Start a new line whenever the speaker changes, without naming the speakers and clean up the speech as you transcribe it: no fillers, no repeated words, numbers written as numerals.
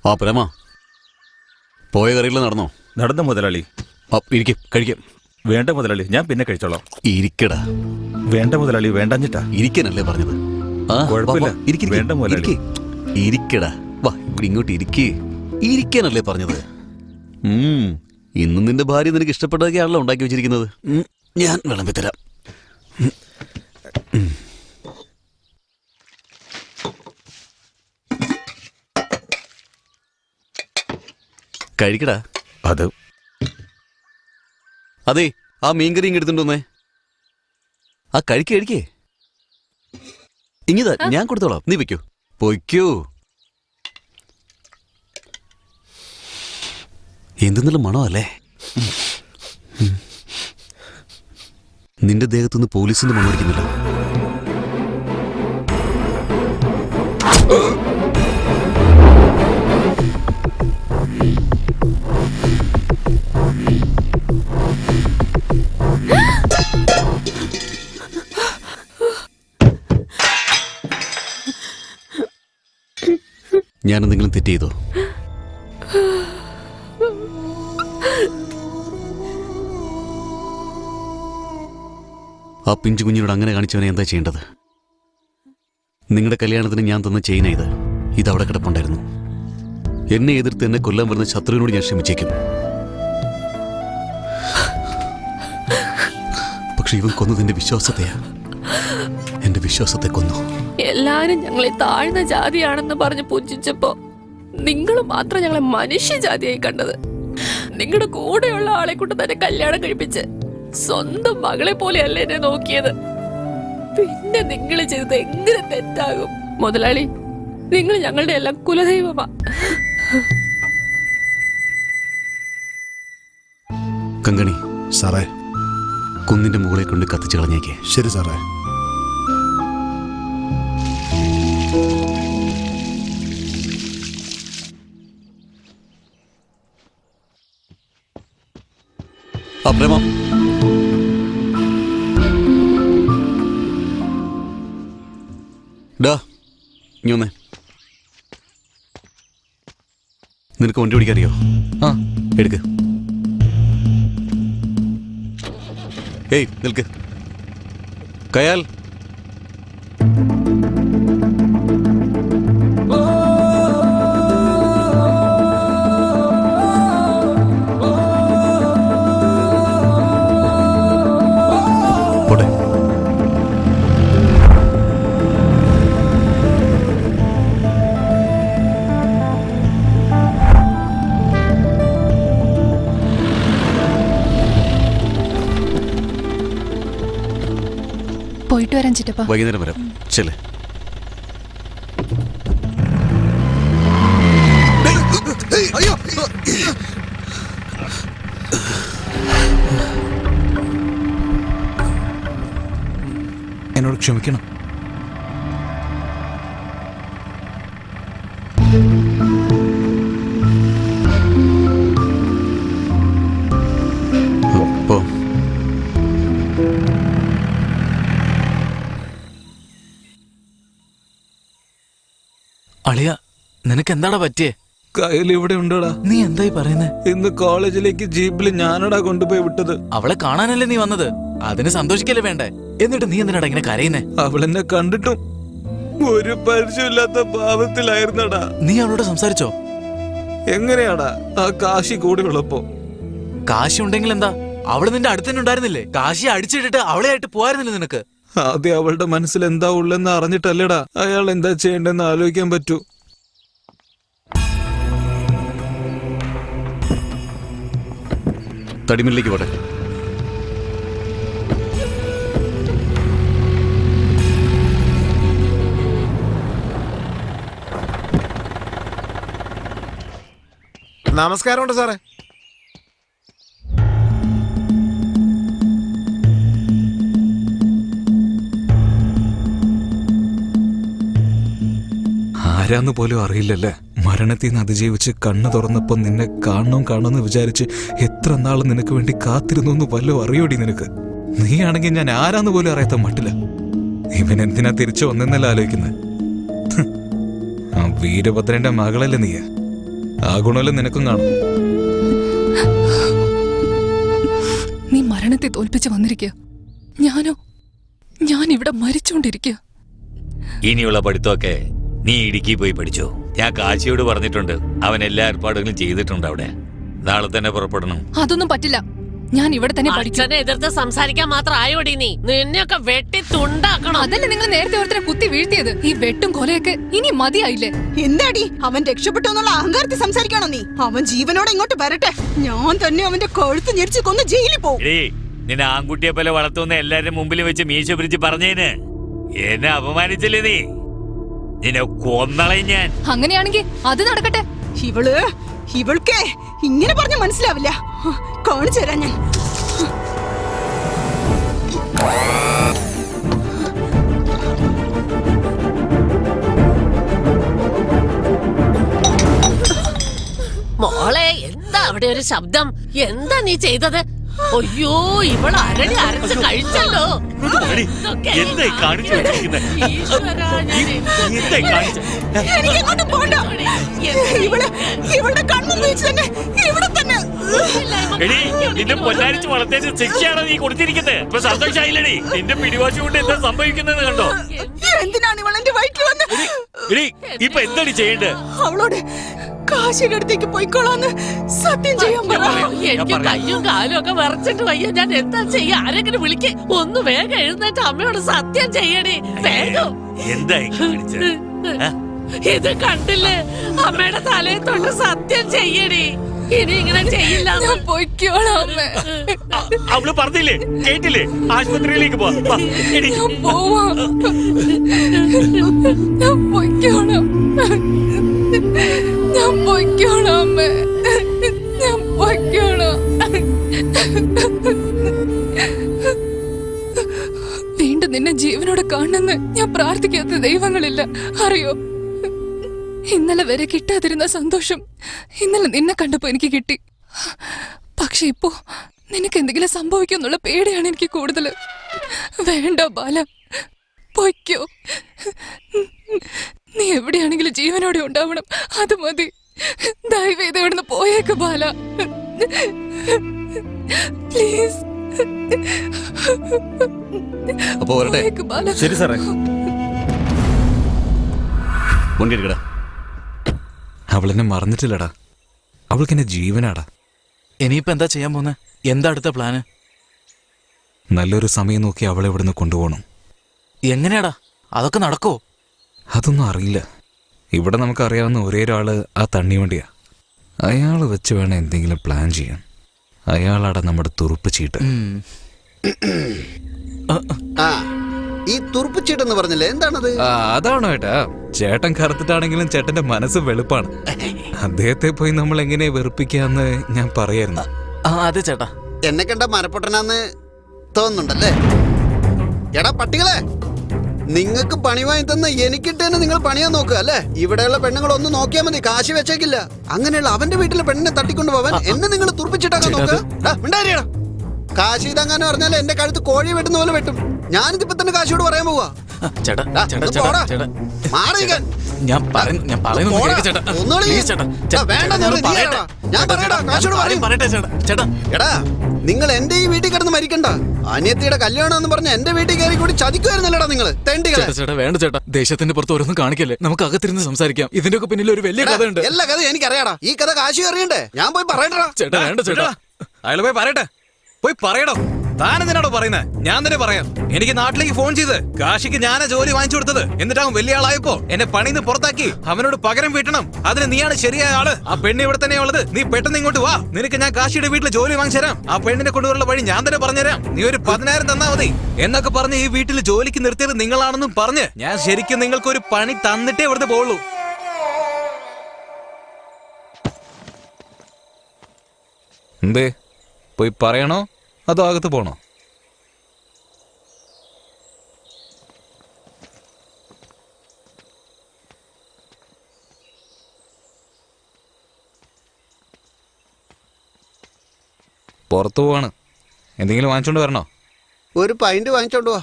ആ പ്രേമ, പോയ കറിയിൽ നടന്നോ?
നടന്ന മുതലാളി.
ഇരിക്കും, കഴിക്കാം.
വേണ്ട മുതലാളി, ഞാൻ പിന്നെ കഴിച്ചോളാം.
ഇരിക്കടാ.
വേണ്ട മുതലാളി, വേണ്ടാഞ്ഞിട്ടാ.
ഇരിക്കാനല്ലേ പറഞ്ഞത്?
കുഴപ്പമില്ല, വേണ്ട മുതലാളി.
ഇരിക്കടാ, വാ ഇവിടെ ഇങ്ങോട്ട് ഇരിക്കേ. ഇരിക്കാനല്ലേ പറഞ്ഞത്? ഇന്നും നിന്റെ ഭാര്യ നിനക്ക് ഇഷ്ടപ്പെട്ടതൊക്കെയാണല്ലോ ഉണ്ടാക്കി വെച്ചിരിക്കുന്നത്. ഞാൻ വിളമ്പി തരാം. കഴിക്കടാ. അതെ, ആ മീൻകറി ഇങ്ങ് എടുത്തുണ്ടോന്നേ. ആ കഴിക്കേ. ഇങ്ങിതാ, ഞാൻ കൊടുത്തോളാം. നീ വെക്കോ, പൊയ്ക്കോ. എന്തെന്നുള്ള മണമല്ലേ നിന്റെ ദേഹത്തുനിന്ന്? പോലീസിന്റെ മണം അടിക്കുന്നില്ല. ഞാൻ എന്തെങ്കിലും തെറ്റ് ചെയ്തോ? ആ പിഞ്ചു കുഞ്ഞിനോട് അങ്ങനെ കാണിച്ചവനെ എന്താ ചെയ്യേണ്ടത്? നിങ്ങളുടെ കല്യാണത്തിന് ഞാൻ തന്ന ചെയിന ഇതവിടെ കിടപ്പുണ്ടായിരുന്നു. എന്നെ എതിർത്ത് എന്നെ കൊല്ലാൻ വരുന്ന ശത്രുവിനോട് ഞാൻ ക്ഷമിച്ചേക്കും. പക്ഷെ ഇവൻ കൊന്നത് എന്റെ വിശ്വാസത്തെയാ. എന്റെ വിശ്വാസത്തെ കൊന്നു.
എല്ലാരും ഞങ്ങളെ താഴ്ന്ന ജാതിയാണെന്ന് പറഞ്ഞ് പൂജിച്ചപ്പോ നിങ്ങൾ മാത്രം ഞങ്ങളെ മനുഷ്യജാതിയായി കണ്ടത്. നിങ്ങളുടെ കൂടെയുള്ള ആളെ കൊണ്ട് തന്നെ കല്യാണം കഴിപ്പിച്ച് സ്വന്തം മകളെ പോലെയല്ലേ എന്നെ നോക്കിയത്. പിന്നെ നിങ്ങൾ ചെയ്തത് എങ്ങനെ തെറ്റാകും? മുതലാളി, നിങ്ങൾ ഞങ്ങളുടെ എല്ലാം കുലദൈവമാ.
കങ്കണി
സാറേ,
കുന്നിന്റെ മുകളിൽ കൊണ്ട് കത്തിച്ചു കളഞ്ഞേക്കേ.
ശരി സാറേ.
ആ പ്രേമ, ഡാ ഇനി ഒന്നേ. നിനക്ക് വണ്ടി ഓടിക്കാൻ അറിയോ? ആ, എടുക്ക്. ഏയ് നിൽക്ക്. കയാൽ, പോട്ടെ.
പോയിട്ട് വരാൻ ചിറ്റപ്പ.
വൈകുന്നേരം വരാം. ചെല്ലേ.
എന്നോട് ക്ഷമിക്കണം.
പോ.
അളിയ, നിനക്ക് എന്താടാ പറ്റിയേ?
കയ്യിൽ ഇവിടെ ഉണ്ടോടാ?
നീ എന്തായി പറയുന്നേ?
ഇന്ന് കോളേജിലേക്ക് ജീപ്പിൽ ഞാനടാ കൊണ്ടുപോയി വിട്ടത്.
അവളെ കാണാനല്ലേ നീ വന്നത്? അതിന് സന്തോഷിക്കല്ലേ വേണ്ടേ? എന്നിട്ട് നീ എന്തിനാടാ ഇങ്ങനെ കരയുന്നേ?
അവളെന്നെ കണ്ടിട്ടും ഒരു പരിചയമില്ലാത്ത ഭാവത്തിലായിരുന്നടാ.
നീ അവളോട് സംസാരിച്ചോ?
എങ്ങനെയാടാ ആ കാശി കൂടെ ഉള്ളപ്പോ?
കാശി ഉണ്ടെങ്കിൽ എന്താ? അവള് നിന്റെ അടുത്ത് തന്നെ ഉണ്ടായിരുന്നില്ലേ? കാശി അടിച്ചിട്ടിട്ട് അവളെ ആയിട്ട് പോയിരുന്നില്ല നിനക്ക്?
ആദ്യം അവളുടെ മനസ്സിൽ എന്താ ഉള്ളെന്ന് അറിഞ്ഞിട്ടല്ലേടാ അയാൾ എന്താ ചെയ്യണ്ടെന്ന് ആലോചിക്കാൻ പറ്റൂ.
തടിമില്ലേക്ക് പോട്ടെ.
നമസ്കാരമുണ്ട് സാറേ.
ആരാന്ന് പോലും അറിയില്ലല്ലേ. മരണത്തിൽ നിന്ന് അതിജീവിച്ച് കണ്ണു തുറന്നപ്പോ നിന്നെ കാണണമെന്ന് വിചാരിച്ച് എത്ര നാൾ നിനക്ക് വേണ്ടി കാത്തിരുന്നു എന്ന് വല്ലതും അറിയോടി നിനക്ക്? നീയാണെങ്കിൽ ഞാൻ ആരാന്ന് പോലും അറിയാത്ത മട്ടില്ല. ഇവൻ എന്തിനാ തിരിച്ചു വന്നെന്നല്ല ആലോചിക്കുന്നത്. ആ വീരഭദ്രന്റെ മകളല്ലേ നീ? ആ ഗുണമെല്ലാം നിനക്കും കാണും.
നീ മരണത്തെ തോൽപ്പിച്ച് വന്നിരിക്കുക, ഞാൻ ഇവിടെ മരിച്ചുകൊണ്ടിരിക്കുക.
ഇനിയുള്ള പഠിത്തമൊക്കെ നീ ഇടുക്കി പോയി പഠിച്ചോ. ഞാൻ കാശിയോട് പറഞ്ഞിട്ടുണ്ട്, അവൻ എല്ലാ ഏർപ്പാടുകളും ചെയ്തിട്ടുണ്ട് അവിടെ. നാളെ തന്നെ പുറപ്പെടണം.
അതൊന്നും പറ്റില്ല, ഞാൻ ഇവിടെ തന്നെ പഠിക്കും.
അച്ഛനെ എതിർത്ത് സംസാരിക്കാൻ മാത്രം ആയോടി നീ? നിന്നെയൊക്കെ വെട്ടി തുണ്ടാക്കണം.
അതല്ലേ നിങ്ങൾ നേരത്തെ ഓരോരുത്തരെ കുത്തി വീഴ്ത്തിയത്? ഈ വെട്ടും കൊലയൊക്കെ ഇനി മതിയായില്ലേ?
എന്താടി അവൻ രക്ഷപ്പെട്ടു എന്നുള്ള അഹങ്കാരത്തിൽ സംസാരിക്കണോ നീ? അവൻ ജീവനോടെ ഇങ്ങോട്ട് വരട്ടെ, ഞാൻ തന്നെ അവന്റെ കഴുത്ത് ഞെരിച്ച് കൊന്ന് ജയിലിൽ പോകും.
നിന്നെ ആൺകുട്ടിയെ പോലെ വളർത്തുന്ന എല്ലാരും മുമ്പിൽ വെച്ച് മീശ പിരിച്ച് പറഞ്ഞേന് എന്നെ അപമാനിച്ചില്ലേ നീ? നിന്നെ കൊന്നളയും ഞാൻ.
അങ്ങനെയാണെങ്കിൽ അത് നടക്കട്ടെ.
ഇവൾക്ക് ഇങ്ങനെ പറഞ്ഞ മനസ്സിലാവില്ല. കാണിച്ചു തരാം ഞാൻ.
മോളെ, എന്താ അവിടെ ഒരു ശബ്ദം? എന്താ നീ ചെയ്തത്? അയ്യോ, ഇവൾ അരളി അരച്ച് കഴിച്ചല്ലോ.
എന്തായി കാണിച്ചു വെച്ചിരിക്കുന്നെ? എന്തായി കാണിച്ചു?
എനിക്കെങ്ങോട്ടും പോണ്ട. ഇവളുടെ കണ്ണും വീഴ്ച തന്നെ ഇവിടെ തന്നെ.
എടി, നിന്നെ പൊന്നാരിച്ച് വളർത്തേച്ച് ശിക്ഷയാണോ നീ കൊടുത്തിരിക്കുന്നത്? ഇപ്പൊ സന്തോഷായില്ലടി? നിന്റെ പിടിവാശി കൊണ്ട് എന്താ സംഭവിക്കുന്നത് കണ്ടോ?
എന്തിനാണ് ഇവൾ എന്റെ വയറ്റിൽ വന്ന്?
എടി, ഇപ്പൊ എന്താണ് ചെയ്യേണ്ടത്?
അവളോട് കാശിയുടെ അടുത്തേക്ക് പോയിക്കോളാന്ന് സത്യം ചെയ്യാൻ പറ.
എനിക്ക് കയ്യും കാലും ഒക്കെ വിറച്ചിട്ട് വയ്യ. ഞാൻ എന്താ ചെയ്യാ? ആരെങ്കിലും വിളിക്ക്. ഒന്ന് വേഗം എഴുന്നേറ്റ് അമ്മയോട് സത്യം ചെയ്യണേ, വേഗം.
എന്തായി കാണിച്ചത്?
ഇത് കണ്ടില്ലേ? അമ്മയുടെ തലയിൽ തൊട്ട് സത്യം ചെയ്യണേ. ഇനി ഇങ്ങനെ ചെയ്യില്ല.
പൊയ്ക്കോളാം അമ്മേ.
അവള് പറഞ്ഞില്ലേ, കേട്ടില്ലേ? ആശുപത്രിയിലേക്ക് പോവാ. എടി,
ഞാൻ പോവാം. ഞാൻ പൊയ്ക്കോളാം. ഞാൻ പൊയ്ക്കോളാം അമ്മേ. ഞാൻ പൊയ്ക്കോളാം. വീണ്ടും നിന്നെ ജീവനോടെ കാണുന്നെന്ന് ഞാൻ പ്രാർത്ഥിക്കാത്ത ദൈവങ്ങളില്ല, അറിയോ? ഇന്നലെ വരെ കിട്ടാതിരുന്ന സന്തോഷം ഇന്നലെ നിന്നെ കണ്ടപ്പോ എനിക്ക് കിട്ടി. പക്ഷെ ഇപ്പോ നിനക്ക് എന്തെങ്കിലും സംഭവിക്കുന്നുള്ള പേടിയാണ് എനിക്ക് കൂടുതൽ. വേണ്ട ബാല, പൊയ്ക്കോ. നീ എവിടെയാണെങ്കിലും ജീവനോടെ ഉണ്ടാവണം, അത് മതി. ദയവേത് ഇവിടുന്ന് പോയേക്ക് ബാല, പ്ലീസ്.
അപ്പൊ വരട്ടെ.
ബാല.
ശരി സാറേ. വണ്ടി എടുക്കടാ.
അവളെന്നെ മറന്നിട്ടില്ലടാ, അവൾക്ക് എന്നെ ജീവനാടാ.
ഇനിയിപ്പോ എന്താ ചെയ്യാൻ പോന്നെ? എന്താ അടുത്ത പ്ലാന്?
നല്ലൊരു സമയം നോക്കി അവളെ ഇവിടുന്ന് കൊണ്ടുപോകണം.
എങ്ങനെയാടാ അതൊക്കെ നടക്കോ?
അതൊന്നും അറിയില്ല. ഇവിടെ നമുക്കറിയാവുന്ന ഒരേ ഒരാള് ആ തണ്ണിവണ്ടിയാ. അയാൾ വെച്ച് വേണം എന്തെങ്കിലും പ്ലാൻ ചെയ്യാൻ. അയാളാടാ നമ്മുടെ തുറുപ്പ് ചീട്ട്.
ഈ തുറുപ്പുചീട്ടെന്ന് പറഞ്ഞില്ലേ, എന്താണത്?
അതാണോ ഏട്ടാ? ചേട്ടൻ കറുത്തിട്ടാണെങ്കിലും ചേട്ടന്റെ മനസ്സ് വെളുപ്പാണ്. അദ്ദേഹത്തെ പോയി നമ്മൾ എങ്ങനെ വെറുപ്പിക്കാന്ന് ഞാൻ പറയായിരുന്നു.
അതെ ചേട്ടാ.
എന്നെ കണ്ട മരപ്പൊട്ടനാന്ന് തോന്നുന്നുണ്ടല്ലേ? എടാ പട്ടികളെ, നിങ്ങൾക്ക് പണി വാങ്ങി തന്ന എനിക്കിട്ട് നിങ്ങൾ പണിയാൻ നോക്കുക അല്ലേ? ഇവിടെയുള്ള പെണ്ണുങ്ങളൊന്നും നോക്കിയാൽ മതി, കാശ് വെച്ചേക്കില്ല. അങ്ങനെയുള്ള അവന്റെ വീട്ടിലെ പെണ്ണിനെ തട്ടിക്കൊണ്ട് പോവാൻ എന്നെ നിങ്ങൾ തുറപ്പിച്ചിട്ടാക്കാൻ നോക്കുക. കാശ് ഇതങ്ങനെ പറഞ്ഞാൽ എന്റെ കഴുത്ത് കോഴി വെട്ടുന്ന പോലെ വെട്ടും. ഞാനിതിപ്പോ തന്നെ കാശിയോട് പറയാൻ പോവാ.
ചേട്ടാ ചേട്ടാ ചേട്ടാ ചേട്ടാ ഞാൻ
എടാ, നിങ്ങൾ എന്റെ ഈ വീട്ടിൽ കിടന്ന് മരിക്കണ്ട. അനിയത്തിയുടെ കല്യാണം എന്ന് പറഞ്ഞ എന്റെ വീട്ടിൽ കയറി കൂടി ചതിക്കുമായിരുന്നല്ലേടാ നിങ്ങള് തെണ്ടികളെ.
ചേട്ടാ വേണ്ട ചേട്ടാ, ദേശത്തിന്റെ പുറത്ത് ഓരോന്നും കാണിക്കല്ലേ. നമുക്ക് അകത്തിരുന്ന് സംസാരിക്കാം. ഇതിന്റെ ഒക്കെ പിന്നിൽ ഒരു വലിയ കഥയുണ്ട്.
എല്ലാ കഥ എനിക്കറിയാടാ. ഈ കഥ കാശി അറിയണ്ടേ? ഞാൻ പോയി പറയണ്ടാ.
ചേട്ടാ വേണ്ട ചേട്ടാ.
അയാൾ പോയി പറയട്ടെ. പോയി പറയടോ. താനെന്തിനാടോ പറയുന്നത്? ഞാൻ തന്നെ പറയാം. എനിക്ക് നാട്ടിലേക്ക് ഫോൺ ചെയ്ത് കാശിക്ക് ഞാനാ ജോലി വാങ്ങിച്ചു കൊടുത്തത്. എന്നിട്ടാവും വലിയ ആളായപ്പോ എന്നെ പണിന്ന് പുറത്താക്കി. അവനോട് പകരം വീട്ടണം. അതിന് നീയാണ് ശരിയായ ആള്. ആ പെണ്ണ് ഇവിടെ തന്നെ ഉള്ളത്. നീ പെട്ടെന്ന് ഇങ്ങോട്ട് വാ. നിനക്ക് ഞാൻ കാശിയുടെ വീട്ടിൽ ജോലി വാങ്ങിച്ചു തരാം. ആ പെണ്ണിനെ കൊണ്ടുവരുള്ള വഴി ഞാൻ തന്നെ പറഞ്ഞുതരാം. നീ ഒരു 10,000 തന്നാ മതി എന്നൊക്കെ പറഞ്ഞ് ഈ വീട്ടിൽ ജോലിക്ക് നിർത്തിയത് നിങ്ങളാണെന്നും പറഞ്ഞ് ഞാൻ ശരിക്കും നിങ്ങൾക്കൊരു പണി തന്നിട്ടേ ഇവിടുന്ന് പോവുള്ളൂ. എന്തേ, പോയി പറയണോ അതോ അകത്ത് പോണോ? പുറത്തു പോവാണ്. എന്തെങ്കിലും വാങ്ങിച്ചോണ്ട് വരണോ?
ഒരു പൈന്റ് വാങ്ങിച്ചോണ്ട് വാ.